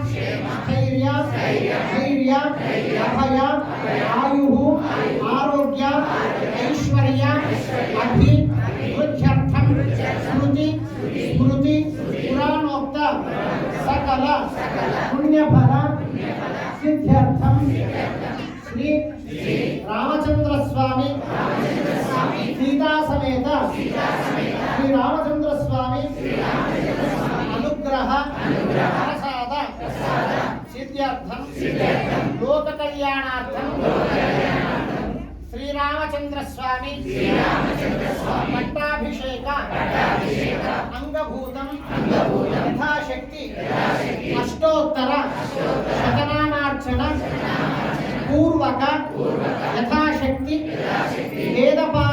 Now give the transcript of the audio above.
स्थैर्य धैर्य अभय आयु आरोग्य ऐश्वर्य अभिवृद्ध्यर्थम स्मृति स्मृति पुराणोक्त सकल पुण्यफल सिद्ध्यर्थम श्री रामचंद्र स्वामी सीता समेत श्री रामचंद्र स्वामी अनुग्रह प्रसाद सिद्ध्यर्थम लोक कल्याणार्थम श्री रामचंद्र स्वामी पट्टाभिषेक अंगभूतम यथाशक्ति अष्टोत्तर शतनामार्चन पूर्वक यथाशक्ति वेदपाठ